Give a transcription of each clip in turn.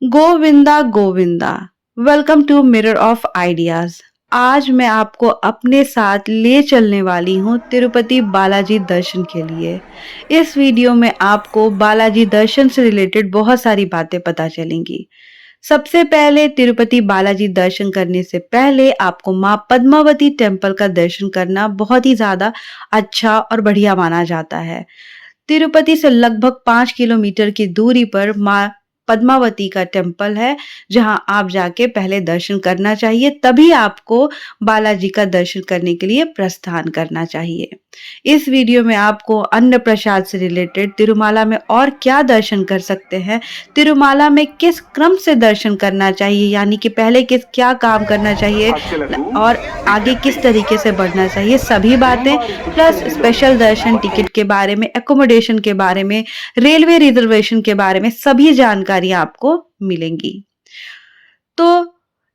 Govinda Govinda. Welcome to mirror of ideas. आज मैं आपको अपने साथ ले चलने वाली हूँ तिरुपति बालाजी दर्शन के लिए। इस वीडियो में आपको बालाजी दर्शन से रिलेटेड बहुत सारी बातें पता चलेंगी। सबसे पहले तिरुपति बालाजी दर्शन करने से पहले आपको माँ पद्मावती टेम्पल का दर्शन करना बहुत ही ज्यादा अच्छा और बढ़िया माना जाता है। तिरुपति से लगभग 5 किलोमीटर की दूरी पर माँ पद्मावती का टेम्पल है, जहां आप जाके पहले दर्शन करना चाहिए, तभी आपको बालाजी का दर्शन करने के लिए प्रस्थान करना चाहिए। इस वीडियो में आपको अन्न प्रसाद से रिलेटेड तिरुमाला में और क्या दर्शन कर सकते हैं, तिरुमाला में किस क्रम से दर्शन करना चाहिए, यानी कि पहले किस क्या काम करना चाहिए और आगे किस तरीके से बढ़ना चाहिए, सभी बातें प्लस स्पेशल दर्शन टिकट के बारे में, एकोमोडेशन के बारे में, रेलवे रिजर्वेशन के बारे में सभी जानकारी आपको मिलेंगी। तो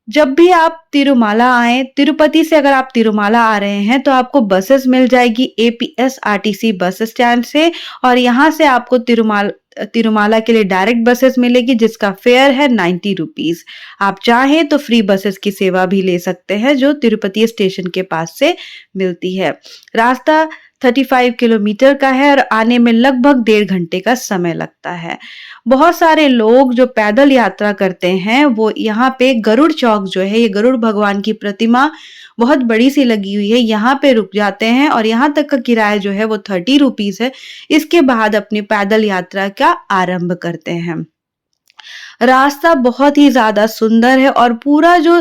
जब भी आप तिरुमाला आए, तिरुपति से अगर आप तिरुमाला आ रहे हैं तो आपको बसेस मिल जाएगी एपीएसआरटीसी बस स्टैंड से, और यहाँ से आपको तिरुमाला के लिए डायरेक्ट बसेस मिलेगी जिसका फेयर है 90 रुपीज। आप चाहें तो फ्री बसेस की सेवा भी ले सकते हैं जो तिरुपति स्टेशन के पास से मिलती है। रास्ता 35 किलोमीटर का है और आने में लगभग 1.5 घंटे का समय लगता है। बहुत सारे लोग जो पैदल यात्रा करते हैं वो यहाँ पे गरुड़ चौक जो है, ये गरुड़ भगवान की प्रतिमा बहुत बड़ी सी लगी हुई है, यहाँ पे रुक जाते हैं और यहाँ तक का किराया जो है वो 30 रुपीज है। इसके बाद अपनी पैदल यात्रा का आरंभ करते हैं। रास्ता बहुत ही ज्यादा सुंदर है और पूरा जो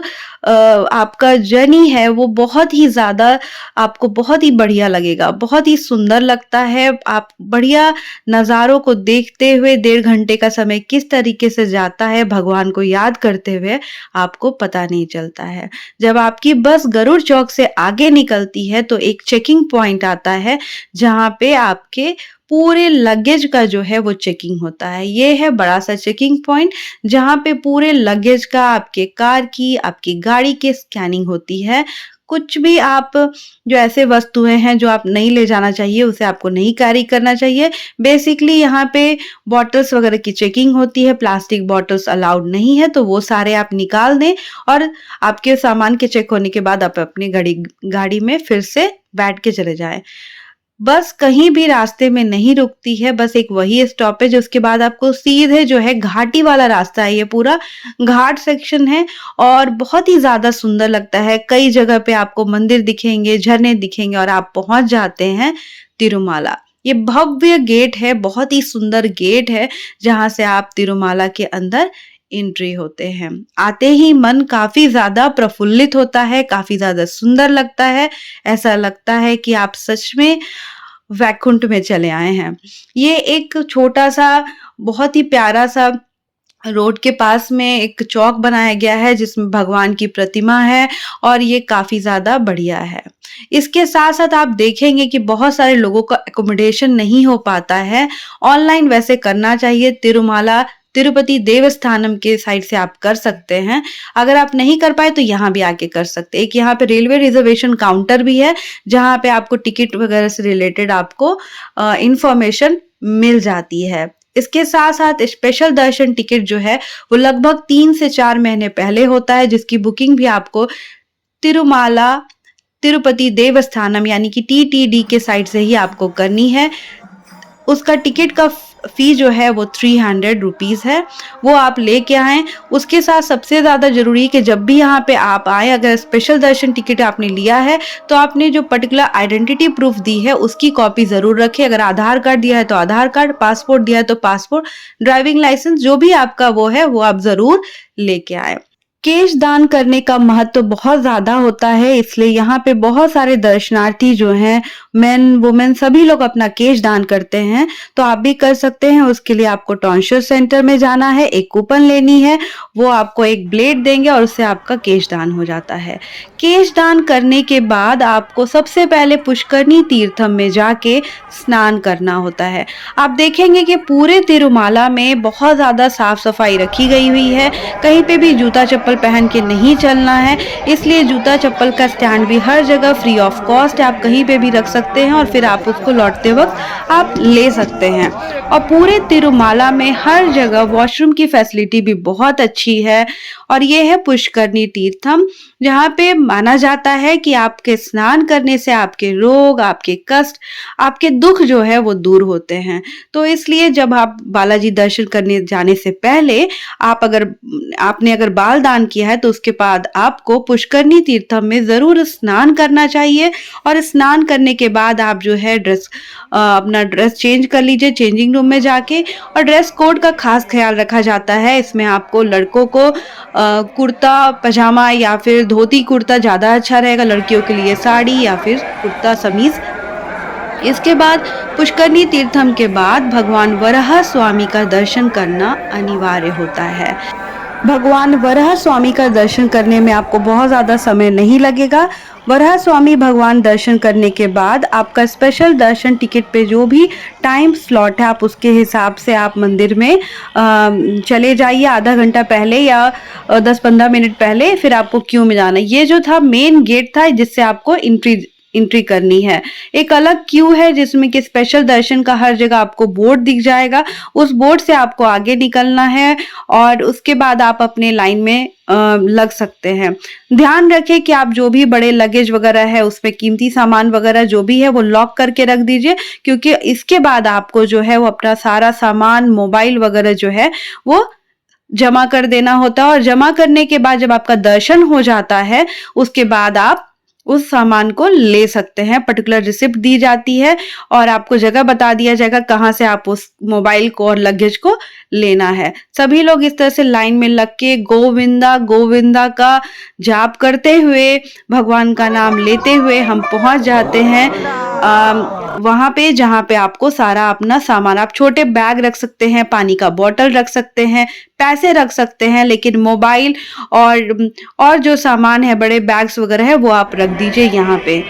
आपका जर्नी है वो बहुत ही ज्यादा आपको बहुत ही बढ़िया लगेगा, बहुत ही सुंदर लगता है। आप बढ़िया नज़ारों को देखते हुए 1.5 घंटे का समय किस तरीके से जाता है भगवान को याद करते हुए आपको पता नहीं चलता है। जब आपकी बस गरुड़ चौक से आगे निकलती है तो एक चेकिंग पॉइंट आता है जहाँ पे आपके पूरे लगेज का जो है वो चेकिंग होता है। ये है बड़ा सा चेकिंग पॉइंट जहाँ पे पूरे लगेज का, आपके कार की, आपकी गाड़ी की स्कैनिंग होती है। कुछ भी आप जो ऐसे वस्तुएं हैं जो आप नहीं ले जाना चाहिए उसे आपको नहीं कैरी करना चाहिए। बेसिकली यहाँ पे बॉटल्स वगैरह की चेकिंग होती है, प्लास्टिक बॉटल्स अलाउड नहीं है, तो वो सारे आप निकाल दें और आपके सामान के चेक होने के बाद आप अपनी गाड़ी में फिर से बैठ के चले जाएं। बस कहीं भी रास्ते में नहीं रुकती है, बस एक वही स्टॉपेज, उसके बाद आपको सीधे जो है घाटी वाला रास्ता है, ये पूरा घाट सेक्शन है और बहुत ही ज्यादा सुंदर लगता है। कई जगह पे आपको मंदिर दिखेंगे, झरने दिखेंगे और आप पहुंच जाते हैं तिरुमाला। ये भव्य गेट है, बहुत ही सुंदर गेट है जहां से आप तिरुमाला के अंदर एंट्री होते हैं। आते ही मन काफी ज्यादा प्रफुल्लित होता है, काफी ज्यादा सुंदर लगता है। ऐसा लगता है कि आप सच में वैकुंठ में चले आए हैं। ये एक छोटा सा बहुत ही प्यारा सा रोड के पास में एक चौक बनाया गया है जिसमें भगवान की प्रतिमा है और ये काफी ज्यादा बढ़िया है। इसके साथ साथ आप देखेंगे कि बहुत सारे लोगों का एकोमोडेशन नहीं हो पाता है। ऑनलाइन वैसे करना चाहिए, तिरुपति देवस्थानम के साइट से आप कर सकते हैं। अगर आप नहीं कर पाए तो यहाँ भी आके कर सकते हैं। एक यहाँ पे रेलवे रिजर्वेशन काउंटर भी है जहाँ पे आपको टिकट वगैरह से रिलेटेड आपको इंफॉर्मेशन मिल जाती है। इसके साथ साथ स्पेशल दर्शन टिकट जो है वो लगभग 3 से 4 महीने पहले होता है, जिसकी बुकिंग भी आपको तिरुपति देवस्थानम यानी कि टीटीडी के साइट से ही आपको करनी है। उसका टिकट का फी जो है वो 300 रुपीज है, वो आप लेके आए। उसके साथ सबसे ज्यादा जरूरी है कि जब भी यहाँ पे आप आए, अगर स्पेशल दर्शन टिकट आपने लिया है तो आपने जो पर्टिकुलर आइडेंटिटी प्रूफ दी है उसकी कॉपी जरूर रखें। अगर आधार कार्ड दिया है तो आधार कार्ड, पासपोर्ट दिया है तो पासपोर्ट, ड्राइविंग लाइसेंस जो भी आपका वो है वो आप जरूर लेके आए। केश दान करने का महत्व बहुत ज्यादा होता है, इसलिए यहाँ पे बहुत सारे दर्शनार्थी जो हैं, मेन वुमेन सभी लोग अपना केश दान करते हैं, तो आप भी कर सकते हैं। उसके लिए आपको टॉन्शर सेंटर में जाना है, एक कूपन लेनी है, वो आपको एक ब्लेड देंगे और उससे आपका केश दान हो जाता है। केश दान करने के बाद आपको सबसे पहले पुष्करनी तीर्थम में जाके स्नान करना होता है। आप देखेंगे कि पूरे तिरुमाला में बहुत ज्यादा साफ सफाई रखी गई हुई है, कहीं पे भी जूता चप्पल चप्पल पहन के नहीं चलना है, इसलिए जूता चप्पल का स्टैंड भी हर जगह फ्री ऑफ कॉस्ट है, आप कहीं पे भी रख सकते हैं और फिर आप उसको लौटते वक्त आप ले सकते हैं। और पूरे तिरुमाला में हर जगह वॉशरूम की फैसिलिटी भी बहुत अच्छी है। और ये है पुष्करनी तीर्थम, जहाँ पे माना जाता है कि आपके स्नान करने से आपके रोग, आपके कष्ट, आपके दुख जो है वो दूर होते हैं। तो इसलिए जब आप बालाजी दर्शन करने जाने से पहले आपने अगर बाल दान किया है तो उसके बाद आपको पुष्करनी तीर्थम में जरूर स्नान करना चाहिए। और स्नान करने के बाद आप जो है अपना ड्रेस चेंज कर लीजिए चेंजिंग रूम में जाके। और ड्रेस कोड का खास ख्याल रखा जाता है, इसमें आपको लड़कों को कुर्ता पजामा या फिर धोती कुर्ता ज़्यादा अच्छा रहेगा, लड़कियों के लिए साड़ी या फिर कुर्ता समीज। इसके बाद पुष्करनी तीर्थम के बाद भगवान वराह स्वामी का दर्शन करना अनिवार्य होता है। भगवान वराह स्वामी का दर्शन करने में आपको बहुत ज़्यादा समय नहीं लगेगा। वराह स्वामी भगवान दर्शन करने के बाद आपका स्पेशल दर्शन टिकट पे जो भी टाइम स्लॉट है आप उसके हिसाब से आप मंदिर में चले जाइए आधा घंटा पहले या 10-15 मिनट पहले, फिर आपको क्यू में जाना है। ये जो था मेन गेट था जिससे आपको एंट्री करनी है। एक अलग क्यू है जिसमें कि स्पेशल दर्शन का हर जगह आपको बोर्ड दिख जाएगा, उस बोर्ड से आपको आगे निकलना है और उसके बाद आप अपने लाइन में लग सकते हैं। ध्यान रखें कि आप जो भी बड़े लगेज वगैरह है उसमें कीमती सामान वगैरह जो भी है वो लॉक करके रख दीजिए, क्योंकि इसके बाद आपको जो है वो अपना सारा सामान मोबाइल वगैरह जो है वो जमा कर देना होता है। और जमा करने के बाद जब आपका दर्शन हो जाता है उसके बाद आप उस सामान को ले सकते हैं। पर्टिकुलर रिसिप्ट दी जाती है और आपको जगह बता दिया जाएगा कहाँ से आप उस मोबाइल को और लगेज को लेना है। सभी लोग इस तरह से लाइन में लग के गोविंदा गोविंदा का जाप करते हुए, भगवान का नाम लेते हुए हम पहुंच जाते हैं वहां पे जहां पे आपको सारा अपना सामान, आप छोटे बैग रख सकते हैं, पानी का बोतल रख सकते हैं, पैसे रख सकते हैं, लेकिन मोबाइल और जो सामान है बड़े बैग्स वगैरह है वो आप रख दीजिए यहाँ पे।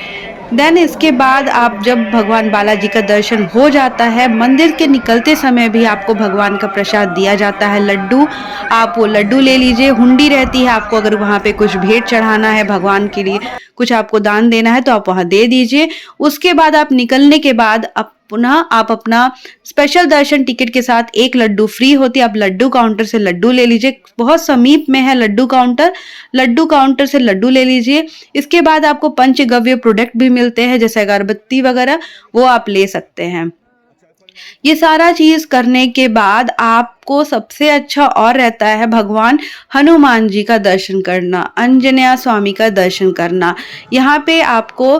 देन इसके बाद आप जब भगवान बालाजी का दर्शन हो जाता है, मंदिर के निकलते समय भी आपको भगवान का प्रसाद दिया जाता है लड्डू, आप वो लड्डू ले लीजिए। हुंडी रहती है, आपको अगर वहाँ पे कुछ भेंट चढ़ाना है भगवान के लिए, कुछ आपको दान देना है तो आप वहाँ दे दीजिए। उसके बाद आप निकलने के बाद पुनः आप अपना स्पेशल दर्शन टिकट के साथ एक लड्डू फ्री होती है, आप लड्डू काउंटर से लड्डू ले लीजिए, बहुत समीप में है लड्डू काउंटर से लड्डू ले लीजिए। इसके बाद आपको पंचगव्य प्रोडक्ट भी मिलते हैं जैसे अगरबत्ती वगैरह, वो आप ले सकते हैं। ये सारा चीज करने के बाद आपको सबसे अच्छा और रहता है भगवान हनुमान जी का दर्शन करना, आंजनेय स्वामी का दर्शन करना। यहाँ पे आपको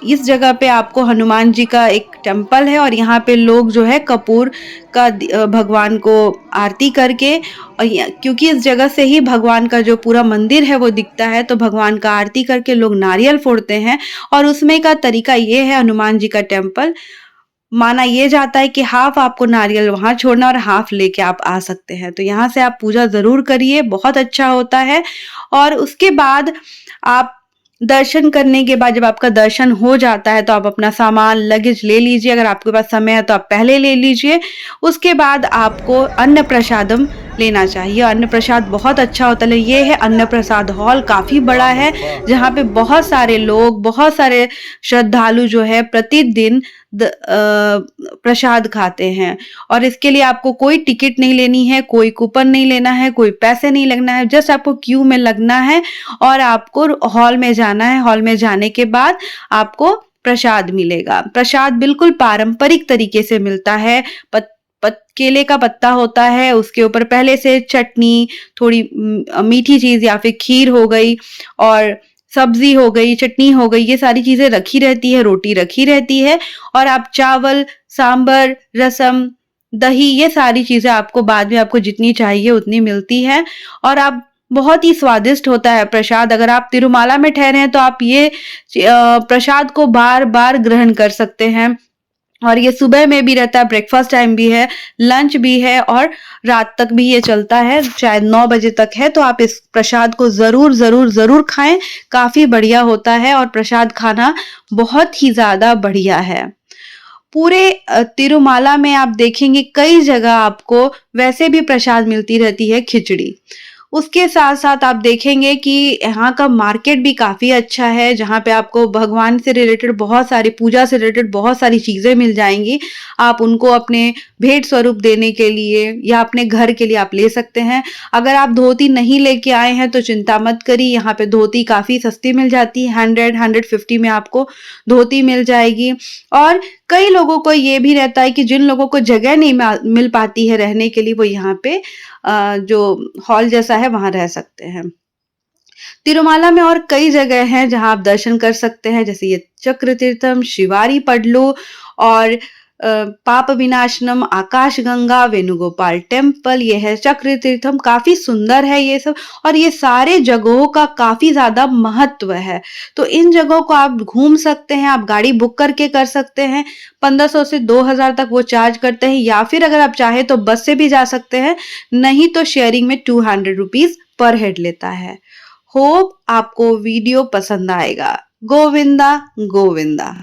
इस जगह पे आपको हनुमान जी का एक टेम्पल है और यहाँ पे लोग जो है कपूर का भगवान को आरती करके, और क्योंकि इस जगह से ही भगवान का जो पूरा मंदिर है वो दिखता है, तो भगवान का आरती करके लोग नारियल फोड़ते हैं। और उसमें का तरीका ये है, हनुमान जी का टेम्पल माना ये जाता है कि हाफ आपको नारियल वहां छोड़ना और हाफ लेके आप आ सकते हैं। तो यहाँ से आप पूजा जरूर करिए, बहुत अच्छा होता है। और उसके बाद आप दर्शन करने के बाद जब आपका दर्शन हो जाता है तो आप अपना सामान लगेज ले लीजिए, अगर आपके पास समय है तो आप पहले ले लीजिए। उसके बाद आपको अन्न प्रसादम लेना चाहिए, अन्न प्रसाद बहुत अच्छा होता है। ये है अन्न प्रसाद हॉल, काफी बड़ा है जहाँ पे बहुत सारे लोग, बहुत सारे श्रद्धालु जो है प्रतिदिन प्रसाद खाते हैं। और इसके लिए आपको कोई टिकट नहीं लेनी है, कोई कूपन नहीं लेना है, कोई पैसे नहीं लगना है, जस्ट आपको क्यू में लगना है और आपको हॉल में जाना है। हॉल में जाने के बाद आपको प्रसाद मिलेगा। प्रसाद बिल्कुल पारंपरिक तरीके से मिलता है। केले का पत्ता होता है, उसके ऊपर पहले से चटनी, थोड़ी मीठी चीज या फिर खीर हो गई और सब्जी हो गई, चटनी हो गई, ये सारी चीजें रखी रहती है, रोटी रखी रहती है। और आप चावल, सांबर, रसम, दही, ये सारी चीजें आपको बाद में आपको जितनी चाहिए उतनी मिलती है। और आप बहुत ही स्वादिष्ट होता है प्रसाद। अगर आप तिरुमाला में ठहरे हैं तो आप ये प्रसाद को बार बार ग्रहण कर सकते हैं। और ये सुबह में भी रहता है, ब्रेकफास्ट टाइम भी है, लंच भी है और रात तक भी ये चलता है, शायद 9 बजे तक है। तो आप इस प्रसाद को जरूर जरूर जरूर खाएं, काफी बढ़िया होता है और प्रसाद खाना बहुत ही ज्यादा बढ़िया है। पूरे तिरुमाला में आप देखेंगे कई जगह आपको वैसे भी प्रसाद मिलती रहती है, खिचड़ी। उसके साथ-साथ आप देखेंगे कि यहाँ का मार्केट भी काफ़ी अच्छा है, जहाँ पे आपको भगवान से रिलेटेड बहुत सारी पूजा से रिलेटेड बहुत सारी चीज़ें मिल जाएँगी। आप उनको अपने भेंट स्वरूप देने के लिए या अपने घर के लिए आप ले सकते हैं। अगर आप धोती नहीं लेके आए हैं तो चिंता मत करिए, यहाँ पे धोती काफ़ी सस्ती मिल जाती है, 100-150 में आपको धोती मिल जाएगी। और कई लोगों को ये भी रहता है कि जिन लोगों को जगह नहीं मिल पाती है रहने के लिए, वो यहाँ पे जो हॉल जैसा है वहाँ रह सकते हैं। तिरुमाला में और कई जगह हैं जहाँ आप दर्शन कर सकते हैं, जैसे ये चक्र तीर्थम, शिवारी पडलू और पाप विनाशनम, आकाशगंगा, वेणुगोपाल टेम्पल, ये है चक्र तीर्थम। काफी सुंदर है ये सब और ये सारे जगहों का काफी ज्यादा महत्व है। तो इन जगहों को आप घूम सकते हैं, आप गाड़ी बुक करके कर सकते हैं। 1500 से 2000 तक वो चार्ज करते हैं, या फिर अगर आप चाहे तो बस से भी जा सकते हैं, नहीं तो शेयरिंग में 200 रुपीज पर हेड लेता है। होप आपको वीडियो पसंद आएगा। गोविंदा गोविंदा।